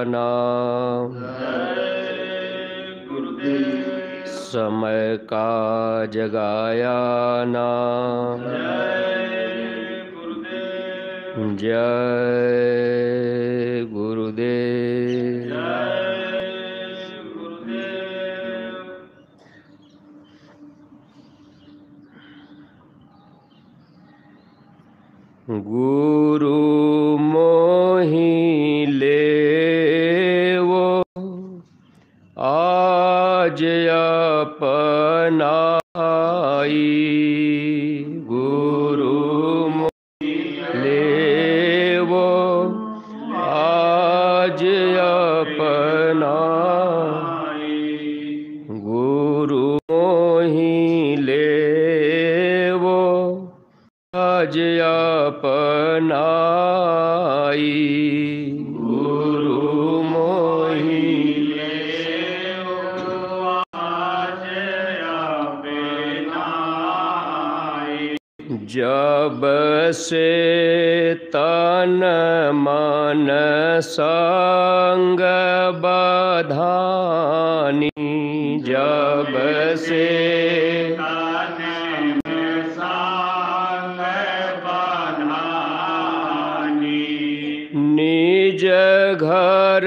नाम समय का जगाया नाम। जय गुरुदेव। गुरु मोहि लेवो आज अपनाई। गुरु मोहि लेवो आज अपनाई। गुरु मोहि लेवो आज अपनाई। गुरु मोहि लेवो आज अपनाई। जब से तन मन संग बधानी, जब से निज घर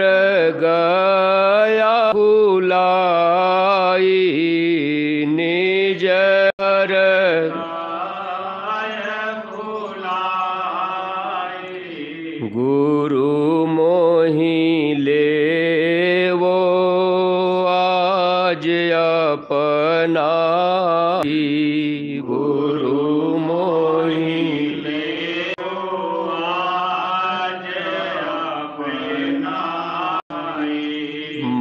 गया भुलाई। निज घर भुलाई। गुरु मोहि लेवो आज अपनाई। गुरु मोहि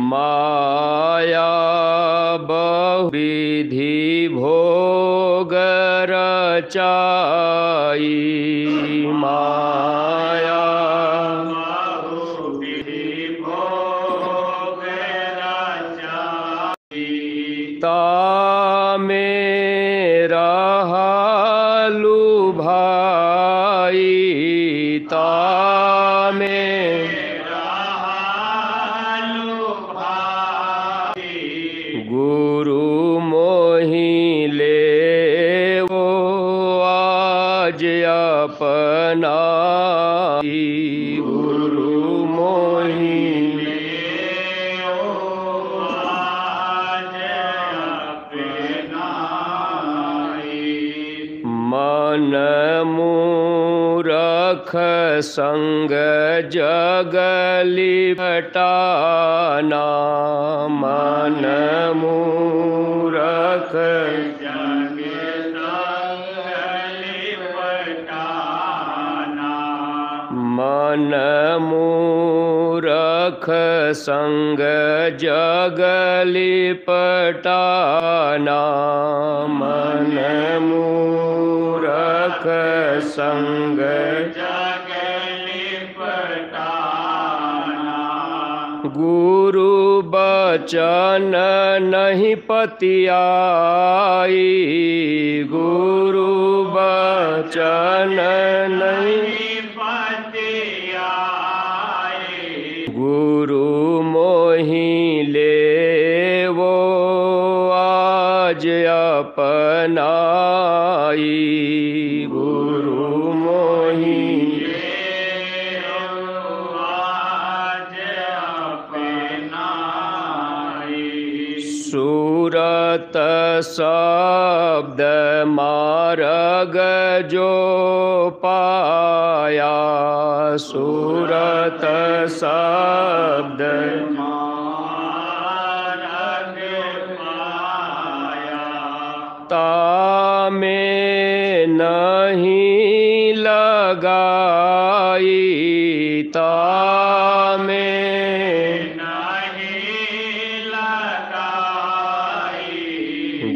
माया बहुविधि भोग रचाई। माया बहुविधि भोग रचाई। तामे रहलु भाई। तामे गुरु मोहि लेवो आज अपनाई। गुरु मोहि लेवो आज अपनाई। मन मूरख संग जग लिपटाना। मन मूरख जग लिपटाना। मन मूरख संग जग लिपटाना। मन मूरख संग जग लिपटाना। गुरु बचन नहीं पतियाई। गुरु बचन नहीं पतियाई। गुरु मोहि लेवो आज अपनाई। गुरु मोहि सूरत शब्द मार्ग जो पाया। सूरत शब्द मार्ग पाया। तामे नहीं लगाई। तामे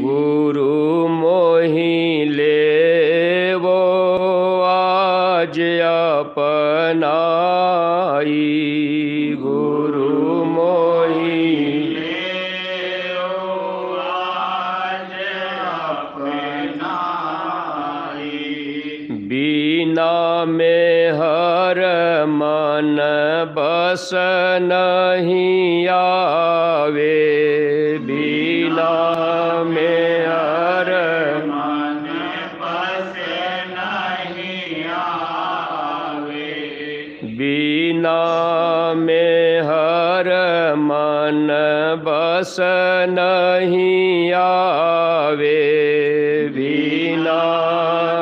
गुरु मोहि लेवो आज अपनाई। गुरु मोहि लेवो आज अपनाई। बिना में हर मन बस नहीं आवे, बिना में हर मन बस नहीं आवे, बिना में हर मन बस नहीं आवे, बिना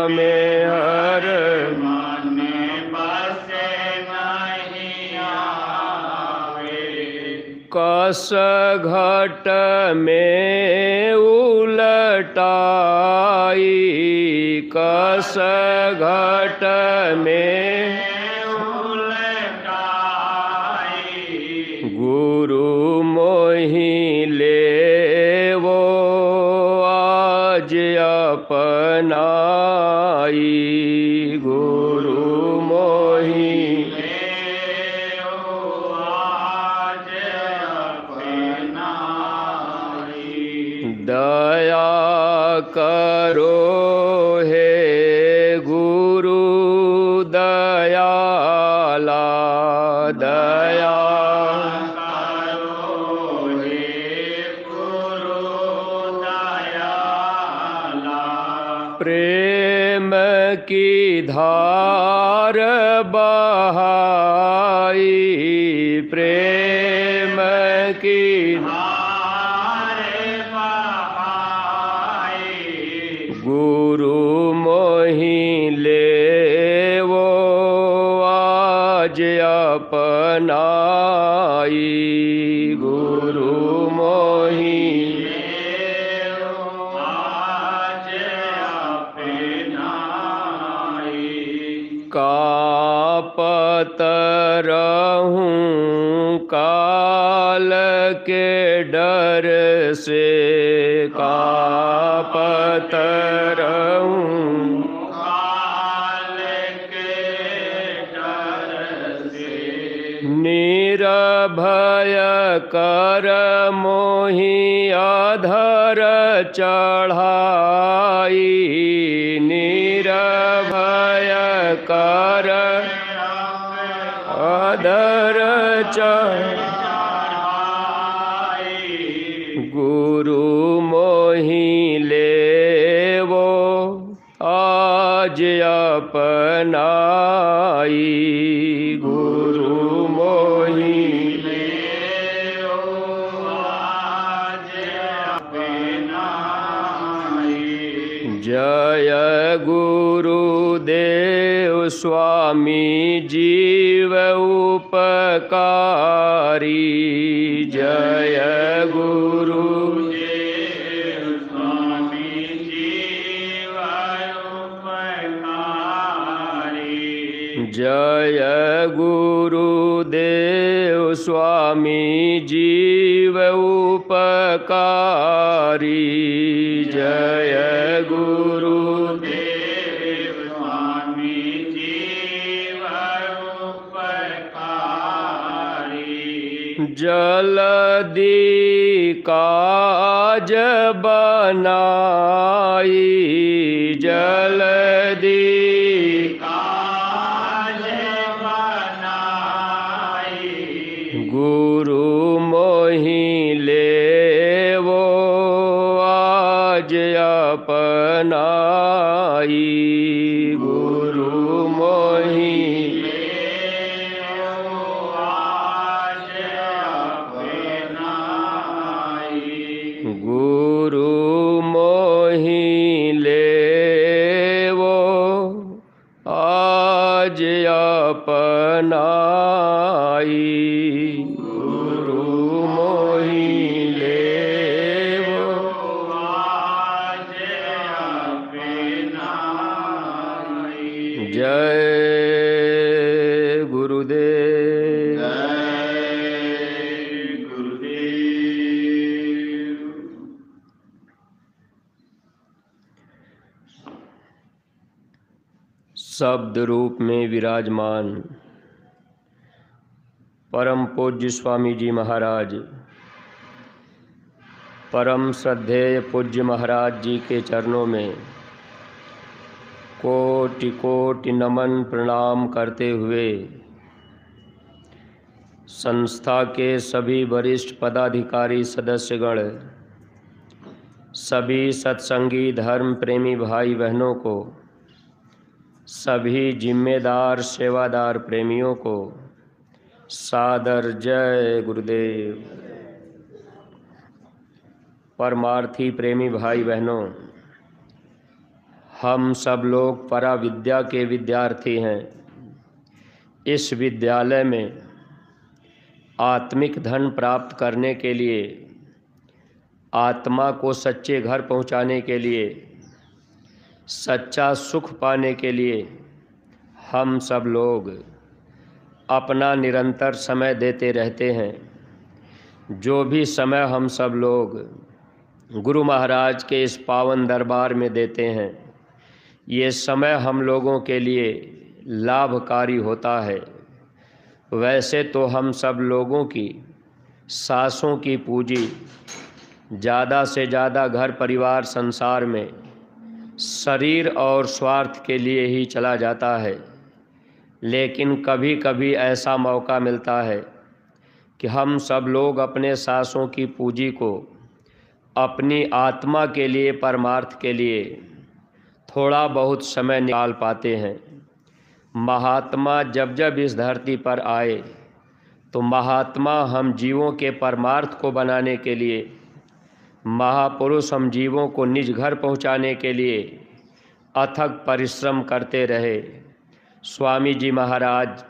में हर मन बस नहीं आवे, कस घट में उलटाई, कस घट में उलटाई, गुरु मोहि लेवो आज अपनाई, गुरु मोहि आज अपनाई, दया करो हे गुरु दयाला, दया करो हे गुरु दयाला, प्रेम की धार बहाई, प्रेम की हारे बहाई, गुरु मोहि लेवो आज अपनाई, गुरु मोहि आज अपनाई, कापत रहूं काल के डर से, कापत रहूं काल के डर से, निरभय कर मोहि अधर चढ़ाई, निरभय कर अधर चढ़ाई, गुरु मोहि लेवो आज अपनाई, गुरु मोहि आज अपनाई, जय गुरुदेव स्वामी जीव उपकारी, जय गुरु स्वामी जीव उपकारी, जय गुरुदेव स्वामी जीव उपकारी, जय गुरुदेव स्वामी जीव उपकारी, जल्दी काज बनाई, जल्दी काज बनाई, गुरु मोहि लेवो आज अपनाई, गुरु मोहि आज अपनाई, गुरु मोहि लेवो आज अपनाई, गुरु मोहि लेवो आज अपनाई, जय गुरुदेव। जय गुरुदेव। शब्द रूप में विराजमान परम पूज्य स्वामी जी महाराज, परम श्रद्धेय पूज्य महाराज जी के चरणों में कोटि कोटि नमन प्रणाम करते हुए संस्था के सभी वरिष्ठ पदाधिकारी सदस्यगण, सभी सत्संगी धर्म प्रेमी भाई बहनों को, सभी जिम्मेदार सेवादार प्रेमियों को सादर जय गुरुदेव। परमार्थी प्रेमी भाई बहनों, हम सब लोग पराविद्या के विद्यार्थी हैं। इस विद्यालय में आत्मिक धन प्राप्त करने के लिए, आत्मा को सच्चे घर पहुंचाने के लिए, सच्चा सुख पाने के लिए हम सब लोग अपना निरंतर समय देते रहते हैं। जो भी समय हम सब लोग गुरु महाराज के इस पावन दरबार में देते हैं, ये समय हम लोगों के लिए लाभकारी होता है। वैसे तो हम सब लोगों की सासों की पूंजी ज़्यादा से ज़्यादा घर परिवार संसार में शरीर और स्वार्थ के लिए ही चला जाता है, लेकिन कभी कभी ऐसा मौका मिलता है कि हम सब लोग अपने सासों की पूंजी को अपनी आत्मा के लिए, परमार्थ के लिए थोड़ा बहुत समय निकाल पाते हैं। महात्मा जब जब इस धरती पर आए तो महात्मा हम जीवों के परमार्थ को बनाने के लिए, महापुरुष हम जीवों को निज घर पहुंचाने के लिए अथक परिश्रम करते रहे। स्वामी जी महाराज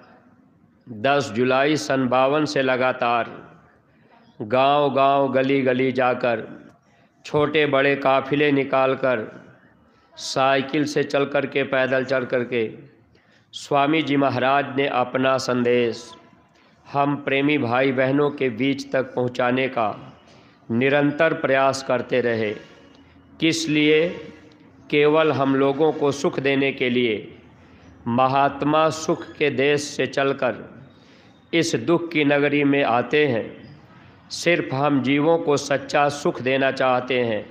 10 जुलाई सन 52 से लगातार गांव गांव गली गली जाकर छोटे बड़े काफिले निकालकर, साइकिल से चल कर के, पैदल चल कर के स्वामी जी महाराज ने अपना संदेश हम प्रेमी भाई बहनों के बीच तक पहुंचाने का निरंतर प्रयास करते रहे। किस लिए? केवल हम लोगों को सुख देने के लिए। महात्मा सुख के देश से चलकर इस दुख की नगरी में आते हैं। सिर्फ हम जीवों को सच्चा सुख देना चाहते हैं,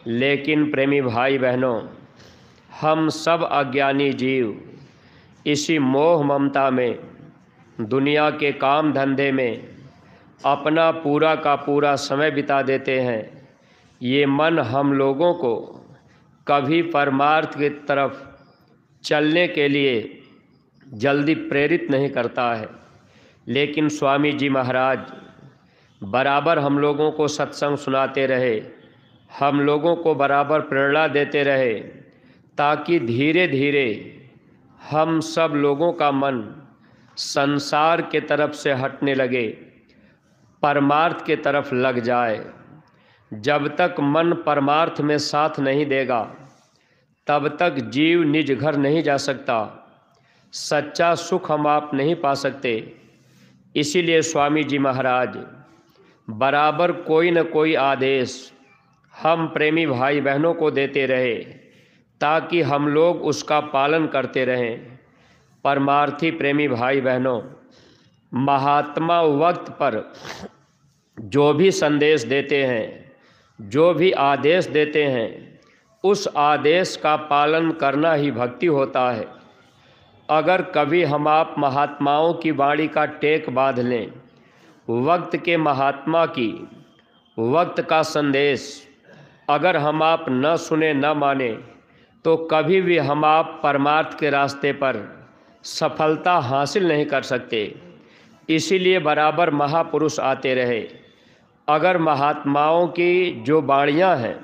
लेकिन प्रेमी भाई बहनों, हम सब अज्ञानी जीव इसी मोह ममता में, दुनिया के काम धंधे में अपना पूरा का पूरा समय बिता देते हैं। ये मन हम लोगों को कभी परमार्थ की तरफ चलने के लिए जल्दी प्रेरित नहीं करता है। लेकिन स्वामी जी महाराज बराबर हम लोगों को सत्संग सुनाते रहे, हम लोगों को बराबर प्रेरणा देते रहे, ताकि धीरे धीरे हम सब लोगों का मन संसार के तरफ से हटने लगे, परमार्थ के तरफ लग जाए। जब तक मन परमार्थ में साथ नहीं देगा, तब तक जीव निज घर नहीं जा सकता, सच्चा सुख हम आप नहीं पा सकते। इसीलिए स्वामी जी महाराज बराबर कोई न कोई आदेश हम प्रेमी भाई बहनों को देते रहे, ताकि हम लोग उसका पालन करते रहें। परमार्थी प्रेमी भाई बहनों, महात्मा वक्त पर जो भी संदेश देते हैं, जो भी आदेश देते हैं, उस आदेश का पालन करना ही भक्ति होता है। अगर कभी हम आप महात्माओं की वाणी का टेक बांध लें, वक्त के महात्मा की वक्त का संदेश अगर हम आप न सुने न माने, तो कभी भी हम आप परमार्थ के रास्ते पर सफलता हासिल नहीं कर सकते। इसीलिए बराबर महापुरुष आते रहे। अगर महात्माओं की जो बाणियाँ हैं,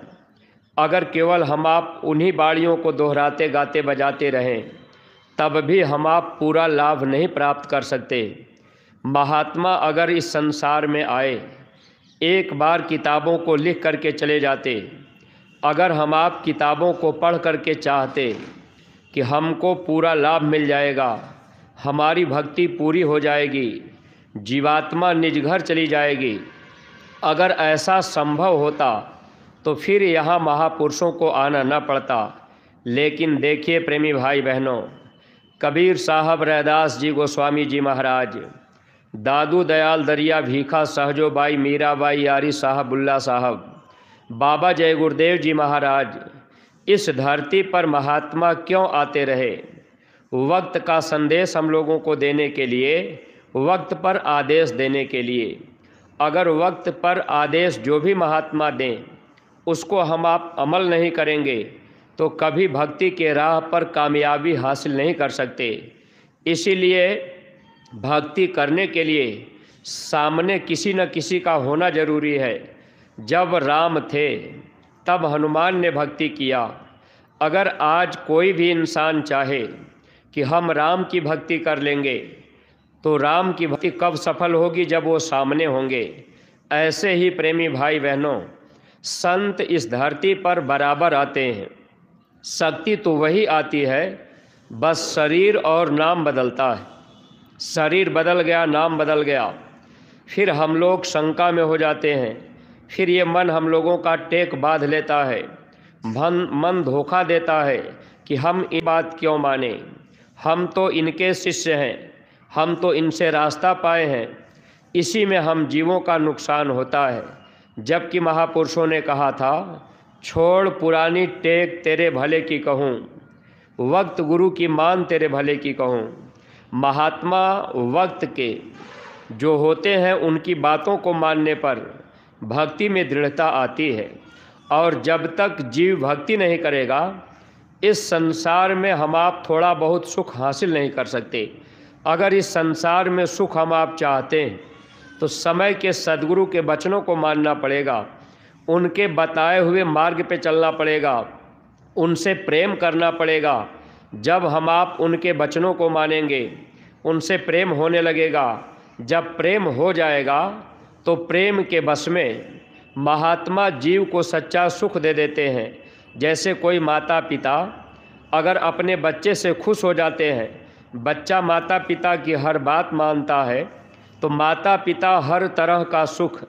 अगर केवल हम आप उन्हीं बाणियों को दोहराते गाते बजाते रहें, तब भी हम आप पूरा लाभ नहीं प्राप्त कर सकते। महात्मा अगर इस संसार में आए, एक बार किताबों को लिख करके चले जाते। अगर हम आप किताबों को पढ़ करके चाहते कि हमको पूरा लाभ मिल जाएगा, हमारी भक्ति पूरी हो जाएगी, जीवात्मा निज घर चली जाएगी, अगर ऐसा संभव होता तो फिर यहाँ महापुरुषों को आना न पड़ता। लेकिन देखिए प्रेमी भाई बहनों, कबीर साहब, रैदास जी गोस्वामी जी महाराज, दादू दयाल दरिया भीखा, सहजोबाई, मीराबाई, यारी साहब, बुल्ला साहब, बाबा जय गुरुदेव जी महाराज, इस धरती पर महात्मा क्यों आते रहे? वक्त का संदेश हम लोगों को देने के लिए, वक्त पर आदेश देने के लिए। अगर वक्त पर आदेश जो भी महात्मा दें उसको हम आप अमल नहीं करेंगे तो कभी भक्ति के राह पर कामयाबी हासिल नहीं कर सकते। इसीलिए भक्ति करने के लिए सामने किसी न किसी का होना ज़रूरी है। जब राम थे तब हनुमान ने भक्ति किया। अगर आज कोई भी इंसान चाहे कि हम राम की भक्ति कर लेंगे तो राम की भक्ति कब सफल होगी? जब वो सामने होंगे। ऐसे ही प्रेमी भाई बहनों, संत इस धरती पर बराबर आते हैं। शक्ति तो वही आती है, बस शरीर और नाम बदलता है। शरीर बदल गया, नाम बदल गया, फिर हम लोग शंका में हो जाते हैं। फिर ये मन हम लोगों का टेक बांध लेता है, मन धोखा देता है कि हम ये बात क्यों माने, हम तो इनके शिष्य हैं, हम तो इनसे रास्ता पाए हैं। इसी में हम जीवों का नुकसान होता है। जबकि महापुरुषों ने कहा था, छोड़ पुरानी टेक तेरे भले की कहूँ, वक्त गुरु की मान तेरे भले की कहूँ। महात्मा वक्त के जो होते हैं उनकी बातों को मानने पर भक्ति में दृढ़ता आती है। और जब तक जीव भक्ति नहीं करेगा इस संसार में हम आप थोड़ा बहुत सुख हासिल नहीं कर सकते। अगर इस संसार में सुख हम आप चाहते हैं तो समय के सद्गुरु के वचनों को मानना पड़ेगा, उनके बताए हुए मार्ग पे चलना पड़ेगा, उनसे प्रेम करना पड़ेगा। जब हम आप उनके वचनों को मानेंगे उनसे प्रेम होने लगेगा। जब प्रेम हो जाएगा तो प्रेम के बस में महात्मा जीव को सच्चा सुख दे देते हैं। जैसे कोई माता पिता अगर अपने बच्चे से खुश हो जाते हैं, बच्चा माता पिता की हर बात मानता है, तो माता पिता हर तरह का सुख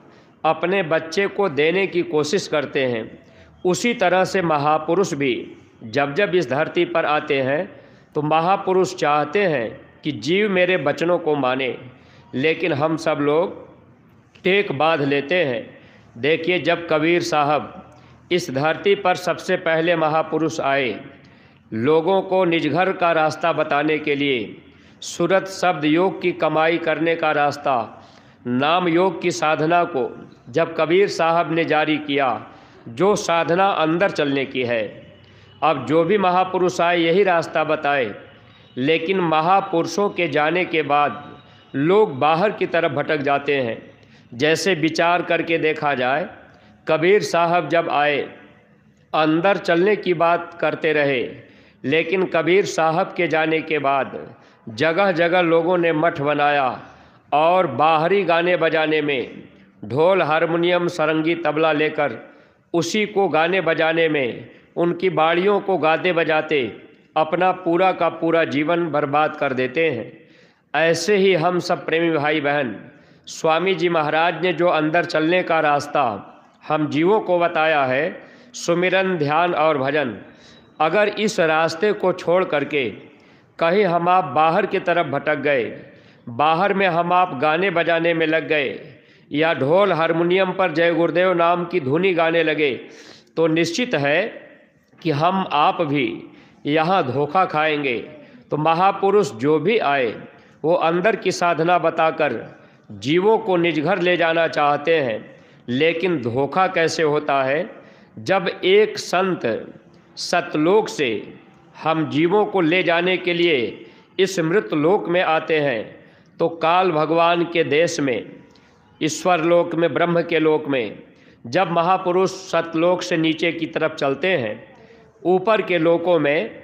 अपने बच्चे को देने की कोशिश करते हैं। उसी तरह से महापुरुष भी जब जब इस धरती पर आते हैं तो महापुरुष चाहते हैं कि जीव मेरे वचनों को माने, लेकिन हम सब लोग टेक बांध लेते हैं। देखिए, जब कबीर साहब इस धरती पर सबसे पहले महापुरुष आए, लोगों को निज घर का रास्ता बताने के लिए, सुरत शब्द योग की कमाई करने का रास्ता, नाम योग की साधना को जब कबीर साहब ने जारी किया, जो साधना अंदर चलने की है। अब जो भी महापुरुष आए यही रास्ता बताए, लेकिन महापुरुषों के जाने के बाद लोग बाहर की तरफ भटक जाते हैं। जैसे विचार करके देखा जाए, कबीर साहब जब आए अंदर चलने की बात करते रहे, लेकिन कबीर साहब के जाने के बाद जगह जगह लोगों ने मठ बनाया और बाहरी गाने बजाने में ढोल हारमोनियम सरंगी तबला लेकर उसी को गाने बजाने में, उनकी बाड़ियों को गाते बजाते अपना पूरा का पूरा जीवन बर्बाद कर देते हैं। ऐसे ही हम सब प्रेमी भाई बहन, स्वामी जी महाराज ने जो अंदर चलने का रास्ता हम जीवों को बताया है, सुमिरन, ध्यान और भजन, अगर इस रास्ते को छोड़ करके कहीं हम आप बाहर की तरफ भटक गए, बाहर में हम आप गाने बजाने में लग गए या ढोल हारमोनियम पर जय गुरुदेव नाम की धुनी गाने लगे, तो निश्चित है कि हम आप भी यहाँ धोखा खाएंगे। तो महापुरुष जो भी आए वो अंदर की साधना बताकर जीवों को निज घर ले जाना चाहते हैं, लेकिन धोखा कैसे होता है? जब एक संत सतलोक से हम जीवों को ले जाने के लिए इस मृत लोक में आते हैं, तो काल भगवान के देश में, ईश्वर लोक में, ब्रह्म के लोक में, जब महापुरुष सतलोक से नीचे की तरफ चलते हैं, ऊपर के लोकों में,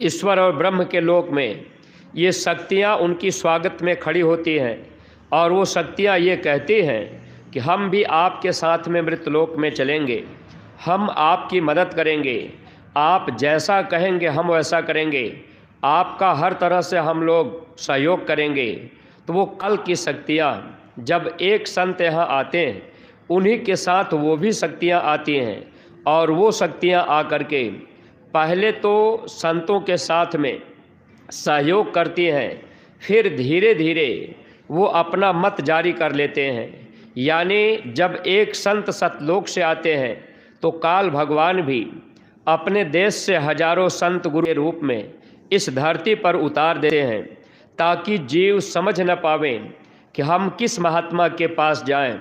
ईश्वर और ब्रह्म के लोक में, ये शक्तियाँ उनकी स्वागत में खड़ी होती हैं और वो शक्तियाँ ये कहती हैं कि हम भी आपके साथ में मृतलोक में चलेंगे, हम आपकी मदद करेंगे, आप जैसा कहेंगे हम वैसा करेंगे, आपका हर तरह से हम लोग सहयोग करेंगे। तो वो कल की शक्तियाँ जब एक संत यहाँ आते हैं, उन्हीं के साथ वो भी शक्तियाँ आती हैं और वो शक्तियाँ आकर के पहले तो संतों के साथ में सहयोग करती हैं, फिर धीरे धीरे वो अपना मत जारी कर लेते हैं। यानी जब एक संत सतलोक से आते हैं तो काल भगवान भी अपने देश से हजारों संत गुरु के रूप में इस धरती पर उतार देते हैं, ताकि जीव समझ न पावें कि हम किस महात्मा के पास जाएं,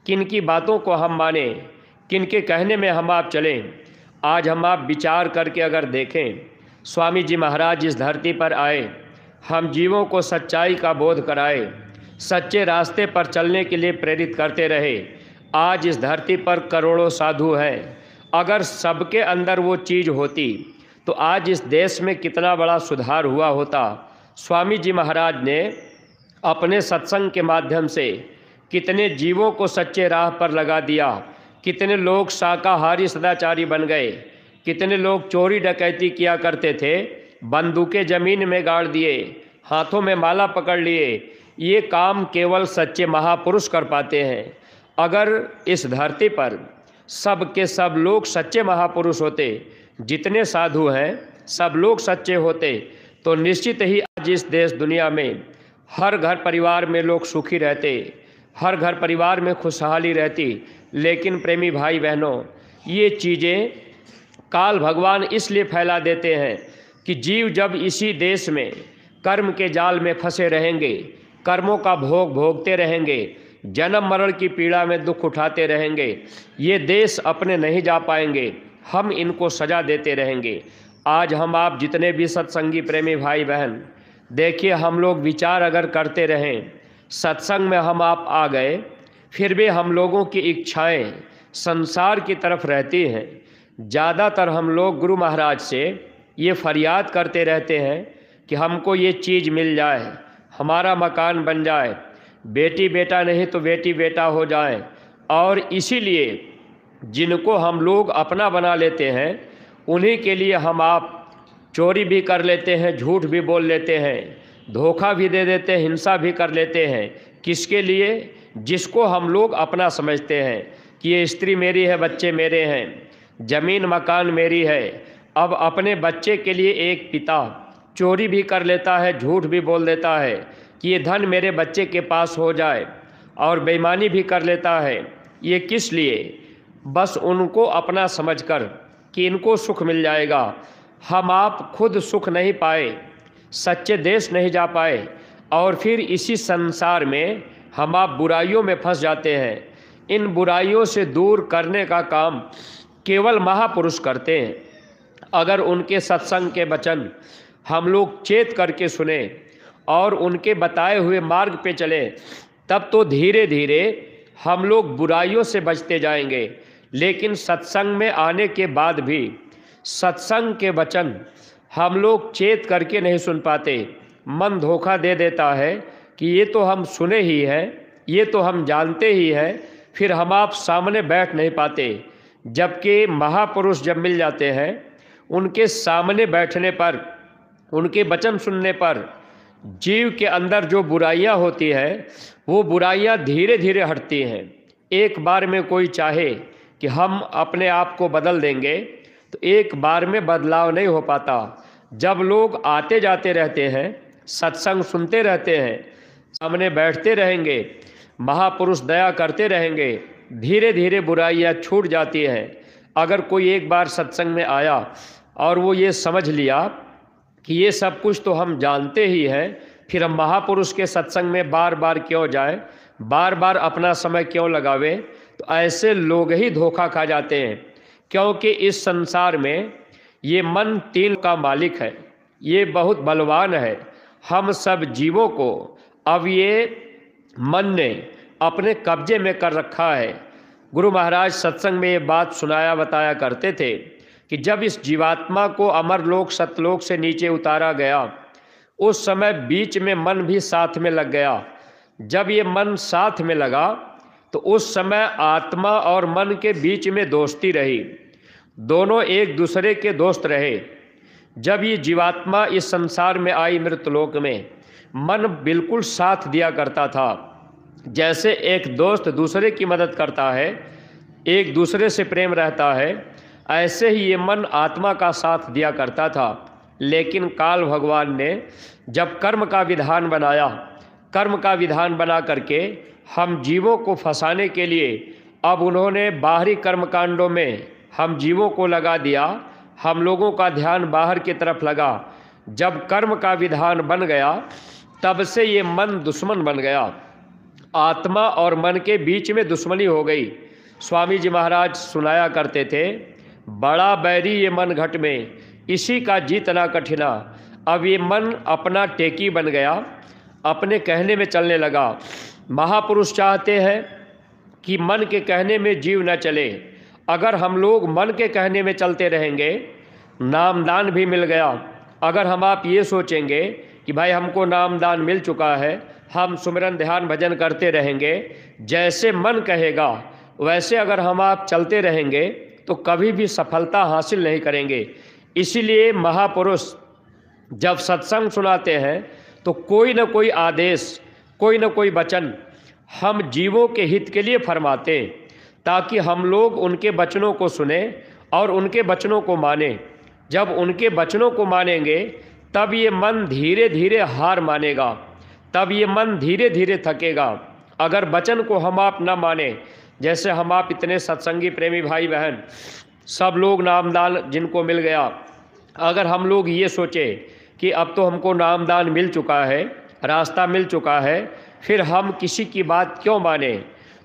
किन की बातों को हम मानें, किन के कहने में हम आप चलें। आज हम आप विचार करके अगर देखें, स्वामी जी महाराज इस धरती पर आए, हम जीवों को सच्चाई का बोध कराए, सच्चे रास्ते पर चलने के लिए प्रेरित करते रहे। आज इस धरती पर करोड़ों साधु हैं। अगर सबके अंदर वो चीज़ होती तो आज इस देश में कितना बड़ा सुधार हुआ होता। स्वामी जी महाराज ने अपने सत्संग के माध्यम से कितने जीवों को सच्चे राह पर लगा दिया, कितने लोग शाकाहारी सदाचारी बन गए, कितने लोग चोरी डकैती किया करते थे, बंदूकें ज़मीन में गाड़ दिए, हाथों में माला पकड़ लिए। ये काम केवल सच्चे महापुरुष कर पाते हैं। अगर इस धरती पर सब के सब लोग सच्चे महापुरुष होते, जितने साधु हैं सब लोग सच्चे होते, तो निश्चित ही आज इस देश दुनिया में हर घर परिवार में लोग सुखी रहते, हर घर परिवार में खुशहाली रहती। लेकिन प्रेमी भाई बहनों, ये चीज़ें काल भगवान इसलिए फैला देते हैं कि जीव जब इसी देश में कर्म के जाल में फंसे रहेंगे, कर्मों का भोग भोगते रहेंगे, जन्म मरण की पीड़ा में दुख उठाते रहेंगे, ये देश अपने नहीं जा पाएंगे, हम इनको सजा देते रहेंगे। आज हम आप जितने भी सत्संगी प्रेमी भाई बहन, देखिए हम लोग विचार अगर करते रहें, सत्संग में हम आप आ गए, फिर भी हम लोगों की इच्छाएं संसार की तरफ रहती हैं। ज़्यादातर हम लोग गुरु महाराज से ये फरियाद करते रहते हैं कि हमको ये चीज़ मिल जाए, हमारा मकान बन जाए, बेटी बेटा नहीं तो बेटी बेटा हो जाए। और इसीलिए जिनको हम लोग अपना बना लेते हैं, उन्हीं के लिए हम आप चोरी भी कर लेते हैं, झूठ भी बोल लेते हैं, धोखा भी दे देते हैं, हिंसा भी कर लेते हैं। किसके लिए? जिसको हम लोग अपना समझते हैं कि ये स्त्री मेरी है, बच्चे मेरे हैं, ज़मीन मकान मेरी है। अब अपने बच्चे के लिए एक पिता चोरी भी कर लेता है, झूठ भी बोल देता है कि ये धन मेरे बच्चे के पास हो जाए, और बेईमानी भी कर लेता है। ये किस लिए? बस उनको अपना समझकर कि इनको सुख मिल जाएगा। हम आप खुद सुख नहीं पाए, सच्चे देश नहीं जा पाए, और फिर इसी संसार में हम आप बुराइयों में फंस जाते हैं। इन बुराइयों से दूर करने का काम केवल महापुरुष करते हैं। अगर उनके सत्संग के वचन हम लोग चेत करके सुने और उनके बताए हुए मार्ग पे चले, तब तो धीरे धीरे हम लोग बुराइयों से बचते जाएंगे। लेकिन सत्संग में आने के बाद भी सत्संग के वचन हम लोग चेत करके नहीं सुन पाते। मन धोखा दे देता है कि ये तो हम सुने ही हैं, ये तो हम जानते ही हैं, फिर हम आप सामने बैठ नहीं पाते। जबकि महापुरुष जब मिल जाते हैं, उनके सामने बैठने पर, उनके वचन सुनने पर जीव के अंदर जो बुराइयां होती हैं, वो बुराइयां धीरे धीरे हटती हैं। एक बार में कोई चाहे कि हम अपने आप को बदल देंगे तो एक बार में बदलाव नहीं हो पाता। जब लोग आते जाते रहते हैं, सत्संग सुनते रहते हैं, सामने बैठते रहेंगे, महापुरुष दया करते रहेंगे, धीरे धीरे बुराइयां छूट जाती हैं। अगर कोई एक बार सत्संग में आया और वो ये समझ लिया कि ये सब कुछ तो हम जानते ही हैं, फिर हम महापुरुष के सत्संग में बार बार क्यों जाएं, बार बार अपना समय क्यों लगावे, तो ऐसे लोग ही धोखा खा जाते हैं। क्योंकि इस संसार में ये मन तीन का मालिक है, ये बहुत बलवान है। हम सब जीवों को अब ये मन ने अपने कब्जे में कर रखा है। गुरु महाराज सत्संग में ये बात सुनाया बताया करते थे कि जब इस जीवात्मा को अमरलोक सतलोक से नीचे उतारा गया, उस समय बीच में मन भी साथ में लग गया। जब ये मन साथ में लगा तो उस समय आत्मा और मन के बीच में दोस्ती रही, दोनों एक दूसरे के दोस्त रहे। जब ये जीवात्मा इस संसार में आई मृतलोक में, मन बिल्कुल साथ दिया करता था। जैसे एक दोस्त दूसरे की मदद करता है, एक दूसरे से प्रेम रहता है, ऐसे ही ये मन आत्मा का साथ दिया करता था। लेकिन काल भगवान ने जब कर्म का विधान बनाया, कर्म का विधान बना करके हम जीवों को फंसाने के लिए अब उन्होंने बाहरी कर्मकांडों में हम जीवों को लगा दिया। हम लोगों का ध्यान बाहर की तरफ लगा। जब कर्म का विधान बन गया तब से ये मन दुश्मन बन गया, आत्मा और मन के बीच में दुश्मनी हो गई। स्वामी जी महाराज सुनाया करते थे, बड़ा बैरी ये मन घट में, इसी का जीतना कठिना। अब ये मन अपना टेकी बन गया, अपने कहने में चलने लगा। महापुरुष चाहते हैं कि मन के कहने में जीव न चले। अगर हम लोग मन के कहने में चलते रहेंगे, नामदान भी मिल गया। अगर हम आप ये सोचेंगे कि भाई हमको नामदान मिल चुका है, हम सुमिरन ध्यान भजन करते रहेंगे, जैसे मन कहेगा वैसे अगर हम आप चलते रहेंगे तो कभी भी सफलता हासिल नहीं करेंगे। इसीलिए महापुरुष जब सत्संग सुनाते हैं तो कोई न कोई आदेश, कोई न कोई वचन हम जीवों के हित के लिए फरमाते, ताकि हम लोग उनके वचनों को सुने और उनके वचनों को माने। जब उनके वचनों को मानेंगे तब ये मन धीरे धीरे हार मानेगा, तब ये मन धीरे धीरे थकेगा। अगर वचन को हम आप न माने, जैसे हम आप इतने सत्संगी प्रेमी भाई बहन, सब लोग नामदान जिनको मिल गया, अगर हम लोग ये सोचे कि अब तो हमको नामदान मिल चुका है, रास्ता मिल चुका है, फिर हम किसी की बात क्यों माने,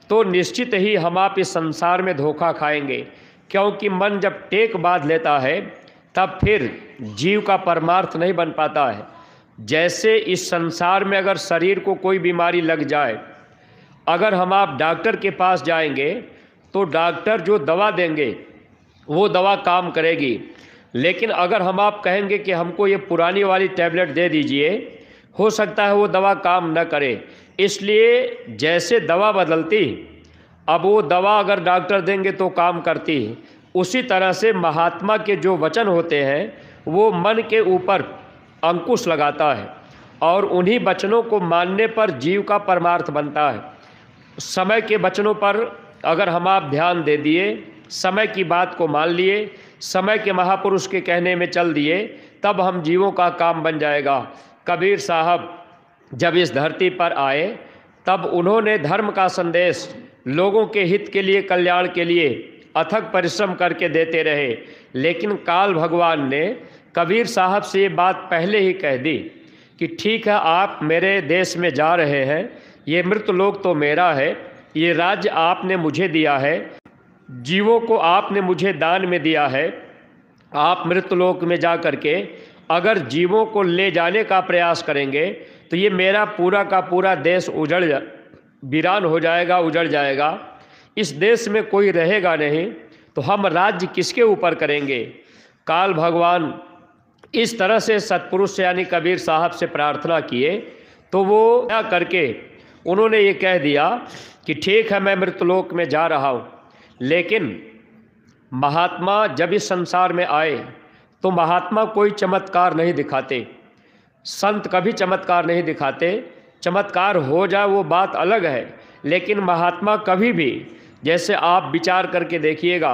तो निश्चित ही हम आप इस संसार में धोखा खाएंगे। क्योंकि मन जब टेक बांध लेता है तब फिर जीव का परमार्थ नहीं बन पाता है। जैसे इस संसार में अगर शरीर को कोई बीमारी लग जाए, अगर हम आप डॉक्टर के पास जाएंगे तो डॉक्टर जो दवा देंगे वो दवा काम करेगी। लेकिन अगर हम आप कहेंगे कि हमको ये पुरानी वाली टैबलेट दे दीजिए, हो सकता है वो दवा काम न करे। इसलिए जैसे दवा बदलती, अब वो दवा अगर डॉक्टर देंगे तो काम करती, उसी तरह से महात्मा के जो वचन होते हैं वो मन के ऊपर अंकुश लगाता है और उन्हीं वचनों को मानने पर जीव का परमार्थ बनता है। समय के वचनों पर अगर हम आप ध्यान दे दिए, समय की बात को मान लिए, समय के महापुरुष के कहने में चल दिए, तब हम जीवों का काम बन जाएगा। कबीर साहब जब इस धरती पर आए तब उन्होंने धर्म का संदेश लोगों के हित के लिए, कल्याण के लिए अथक परिश्रम करके देते रहे। लेकिन काल भगवान ने कबीर साहब से ये बात पहले ही कह दी कि ठीक है, आप मेरे देश में जा रहे हैं, ये मृत लोक तो मेरा है, ये राज्य आपने मुझे दिया है, जीवों को आपने मुझे दान में दिया है। आप मृत लोक में जा कर के अगर जीवों को ले जाने का प्रयास करेंगे तो ये मेरा पूरा का पूरा देश वीरान हो जाएगा, उजड़ जाएगा। इस देश में कोई रहेगा नहीं, तो हम राज्य किसके ऊपर करेंगे। काल भगवान इस तरह से सत्पुरुष यानी कबीर साहब से प्रार्थना किए तो वो क्या करके उन्होंने ये कह दिया कि ठीक है, मैं मृतलोक में जा रहा हूँ। लेकिन महात्मा जब इस संसार में आए तो महात्मा कोई चमत्कार नहीं दिखाते, संत कभी चमत्कार नहीं दिखाते। चमत्कार हो जाए वो बात अलग है, लेकिन महात्मा कभी भी, जैसे आप विचार करके देखिएगा,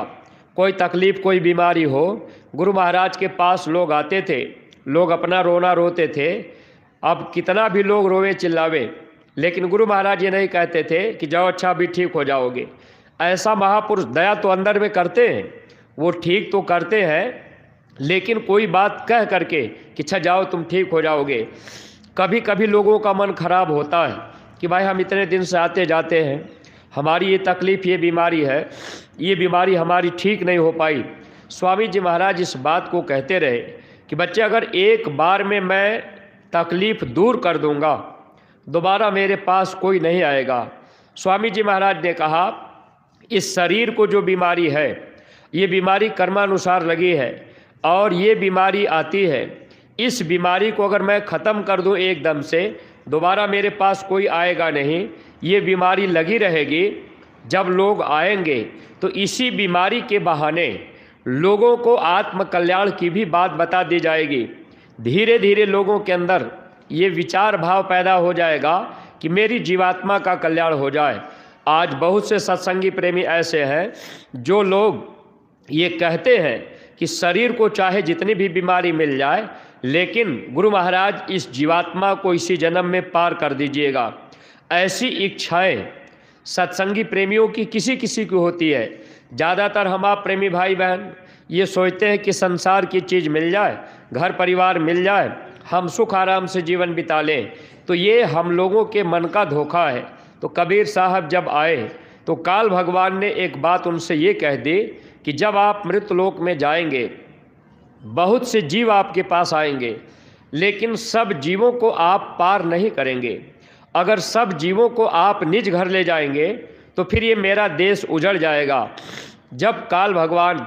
कोई तकलीफ़, कोई बीमारी हो, गुरु महाराज के पास लोग आते थे, लोग अपना रोना रोते थे। अब कितना भी लोग रोवे चिल्लावे, लेकिन गुरु महाराज ये नहीं कहते थे कि जाओ अच्छा भी ठीक हो जाओगे। ऐसा महापुरुष दया तो अंदर में करते हैं, वो ठीक तो करते हैं, लेकिन कोई बात कह करके कि अच्छा जाओ तुम ठीक हो जाओगे। कभी कभी लोगों का मन खराब होता है कि भाई हम इतने दिन से आते जाते हैं, हमारी ये तकलीफ़, ये बीमारी है, ये बीमारी हमारी ठीक नहीं हो पाई। स्वामी जी महाराज इस बात को कहते रहे कि बच्चे अगर एक बार में मैं तकलीफ़ दूर कर दूंगा, दोबारा मेरे पास कोई नहीं आएगा। स्वामी जी महाराज ने कहा इस शरीर को जो बीमारी है, ये बीमारी कर्मानुसार लगी है और ये बीमारी आती है। इस बीमारी को अगर मैं ख़त्म कर दूं एकदम से, दोबारा मेरे पास कोई आएगा नहीं, ये बीमारी लगी रहेगी। जब लोग आएंगे तो इसी बीमारी के बहाने लोगों को आत्म कल्याण की भी बात बता दी जाएगी। धीरे धीरे लोगों के अंदर ये विचार भाव पैदा हो जाएगा कि मेरी जीवात्मा का कल्याण हो जाए। आज बहुत से सत्संगी प्रेमी ऐसे हैं जो लोग ये कहते हैं कि शरीर को चाहे जितनी भी बीमारी मिल जाए, लेकिन गुरु महाराज इस जीवात्मा को इसी जन्म में पार कर दीजिएगा। ऐसी इच्छाएं सत्संगी प्रेमियों की किसी किसी की होती है। ज़्यादातर हम आप प्रेमी भाई बहन ये सोचते हैं कि संसार की चीज़ मिल जाए, घर परिवार मिल जाए हम सुख आराम से जीवन बिता लें, तो ये हम लोगों के मन का धोखा है। तो कबीर साहब जब आए तो काल भगवान ने एक बात उनसे ये कह दी कि जब आप मृतलोक में जाएंगे, बहुत से जीव आपके पास आएंगे, लेकिन सब जीवों को आप पार नहीं करेंगे। अगर सब जीवों को आप निज घर ले जाएंगे तो फिर ये मेरा देश उजड़ जाएगा। जब काल भगवान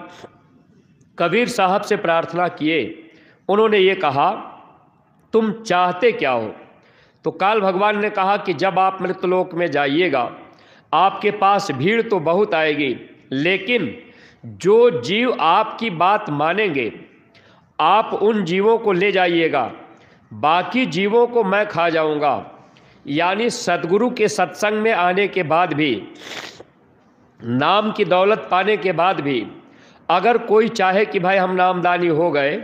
कबीर साहब से प्रार्थना किए, उन्होंने ये कहा, तुम चाहते क्या हो? तो काल भगवान ने कहा कि जब आप मृतलोक में जाइएगा, आपके पास भीड़ तो बहुत आएगी, लेकिन जो जीव आपकी बात मानेंगे आप उन जीवों को ले जाइएगा, बाकी जीवों को मैं खा जाऊंगा। यानी सद्गुरु के सत्संग में आने के बाद भी, नाम की दौलत पाने के बाद भी, अगर कोई चाहे कि भाई हम नामदानी हो गए,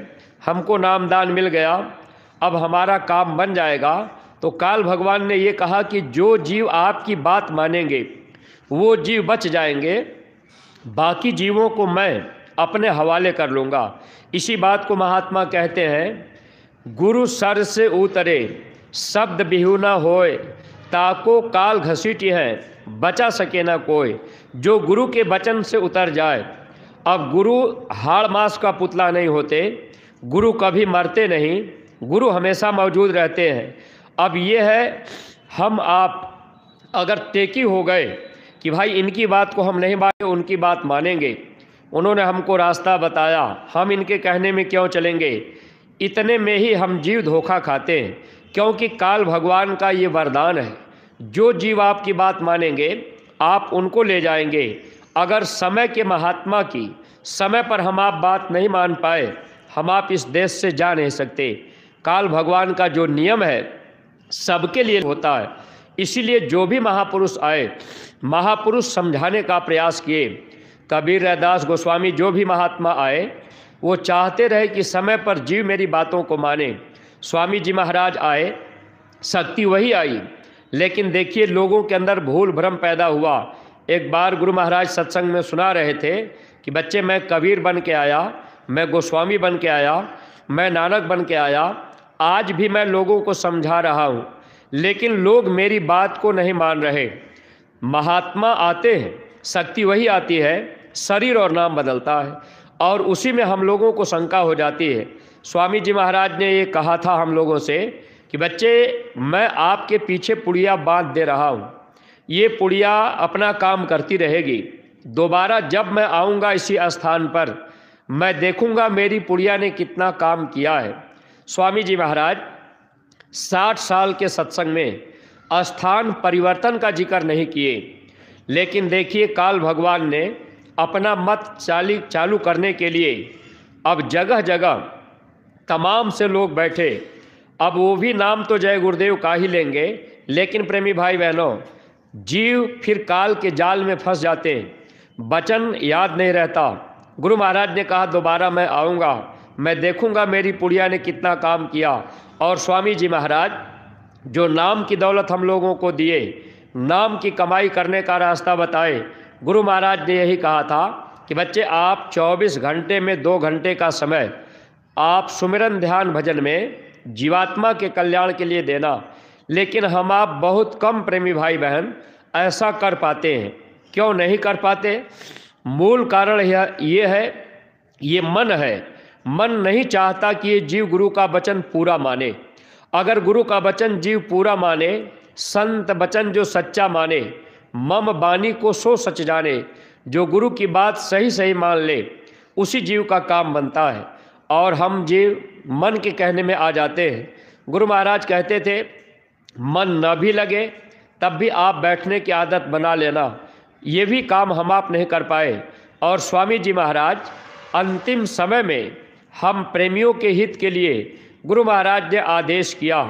हमको नामदान मिल गया, अब हमारा काम बन जाएगा, तो काल भगवान ने ये कहा कि जो जीव आपकी बात मानेंगे वो जीव बच जाएंगे, बाकी जीवों को मैं अपने हवाले कर लूँगा। इसी बात को महात्मा कहते हैं, गुरु सर से उतरे शब्द बिहू न होए, ताको काल घसीटी है बचा सके ना कोई। जो गुरु के वचन से उतर जाए, अब गुरु हाड़ मास का पुतला नहीं होते, गुरु कभी मरते नहीं, गुरु हमेशा मौजूद रहते हैं। अब ये है, हम आप अगर टेकी हो गए कि भाई इनकी बात को हम नहीं माने, उनकी बात मानेंगे, उन्होंने हमको रास्ता बताया, हम इनके कहने में क्यों चलेंगे, इतने में ही हम जीव धोखा खाते हैं। क्योंकि काल भगवान का ये वरदान है, जो जीव आपकी बात मानेंगे आप उनको ले जाएंगे। अगर समय के महात्मा की समय पर हम आप बात नहीं मान पाए, हम आप इस देश से जा नहीं सकते। काल भगवान का जो नियम है सबके लिए होता है। इसीलिए जो भी महापुरुष आए, महापुरुष समझाने का प्रयास किए। कबीर रैदास गोस्वामी, जो भी महात्मा आए, वो चाहते रहे कि समय पर जीव मेरी बातों को माने। स्वामी जी महाराज आए, शक्ति वही आई, लेकिन देखिए लोगों के अंदर भूल भ्रम पैदा हुआ। एक बार गुरु महाराज सत्संग में सुना रहे थे कि बच्चे, मैं कबीर बन के आया, मैं गोस्वामी बन के आया, मैं नानक बन के आया, आज भी मैं लोगों को समझा रहा हूँ, लेकिन लोग मेरी बात को नहीं मान रहे। महात्मा आते हैं, शक्ति वही आती है, शरीर और नाम बदलता है, और उसी में हम लोगों को शंका हो जाती है। स्वामी जी महाराज ने ये कहा था हम लोगों से कि बच्चे, मैं आपके पीछे पुड़िया बांध दे रहा हूँ, ये पुड़िया अपना काम करती रहेगी, दोबारा जब मैं आऊँगा इसी स्थान पर मैं देखूँगा मेरी पुड़िया ने कितना काम किया है। स्वामी जी महाराज 60 साल के सत्संग में स्थान परिवर्तन का जिक्र नहीं किए, लेकिन देखिए काल भगवान ने अपना मत चालू करने के लिए अब जगह जगह तमाम से लोग बैठे। अब वो भी नाम तो जय गुरुदेव का ही लेंगे, लेकिन प्रेमी भाई बहनों, जीव फिर काल के जाल में फंस जाते हैं, वचन याद नहीं रहता। गुरु महाराज ने कहा दोबारा मैं आऊँगा, मैं देखूँगा मेरी पुड़िया ने कितना काम किया। और स्वामी जी महाराज जो नाम की दौलत हम लोगों को दिए, नाम की कमाई करने का रास्ता बताए, गुरु महाराज ने यही कहा था कि बच्चे, आप 24 घंटे में 2 घंटे का समय आप सुमिरन ध्यान भजन में जीवात्मा के कल्याण के लिए देना। लेकिन हम आप बहुत कम प्रेमी भाई बहन ऐसा कर पाते हैं। क्यों नहीं कर पाते? मूल कारण ये है, ये मन है। मन नहीं चाहता कि ये जीव गुरु का वचन पूरा माने। अगर गुरु का वचन जीव पूरा माने, संत वचन जो सच्चा माने, मम बानी को सो सच जाने, जो गुरु की बात सही सही मान ले, उसी जीव का काम बनता है। और हम जीव मन के कहने में आ जाते हैं। गुरु महाराज कहते थे, मन न भी लगे तब भी आप बैठने की आदत बना लेना। ये भी काम हम आप नहीं कर पाए। और स्वामी जी महाराज अंतिम समय में हम प्रेमियों के हित के लिए गुरु महाराज ने आदेश किया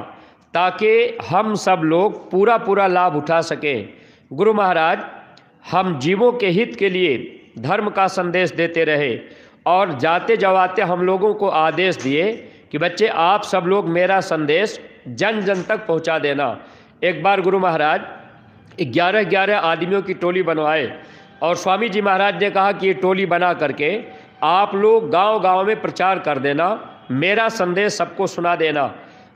ताकि हम सब लोग पूरा लाभ उठा सकें। गुरु महाराज हम जीवों के हित के लिए धर्म का संदेश देते रहे और जाते जवाते हम लोगों को आदेश दिए कि बच्चे, आप सब लोग मेरा संदेश जन जन तक पहुंचा देना। एक बार गुरु महाराज 11 आदमियों की टोली बनवाए और स्वामी जी महाराज ने कहा कि ये टोली बना करके आप लोग गांव-गांव में प्रचार कर देना, मेरा संदेश सबको सुना देना।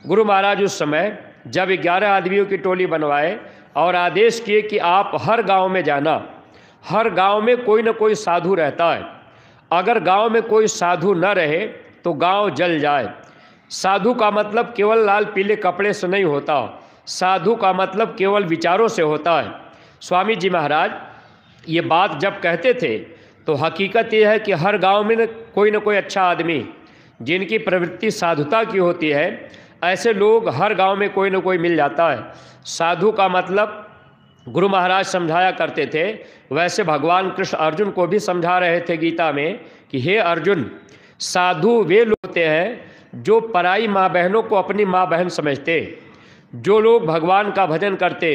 गुरु महाराज उस समय जब 11 आदमियों की टोली बनवाए और आदेश किए कि आप हर गांव में जाना, हर गांव में कोई न कोई साधु रहता है, अगर गांव में कोई साधु न रहे तो गांव जल जाए। साधु का मतलब केवल लाल पीले कपड़े से नहीं होता, साधु का मतलब केवल विचारों से होता है। स्वामी जी महाराज ये बात जब कहते थे तो हकीकत ये है कि हर गांव में न कोई अच्छा आदमी जिनकी प्रवृत्ति साधुता की होती है, ऐसे लोग हर गांव में कोई न कोई मिल जाता है। साधु का मतलब गुरु महाराज समझाया करते थे, वैसे भगवान कृष्ण अर्जुन को भी समझा रहे थे गीता में कि हे अर्जुन, साधु वे लोग होते हैं जो पराई माँ बहनों को अपनी माँ बहन समझते, जो लोग भगवान का भजन करते,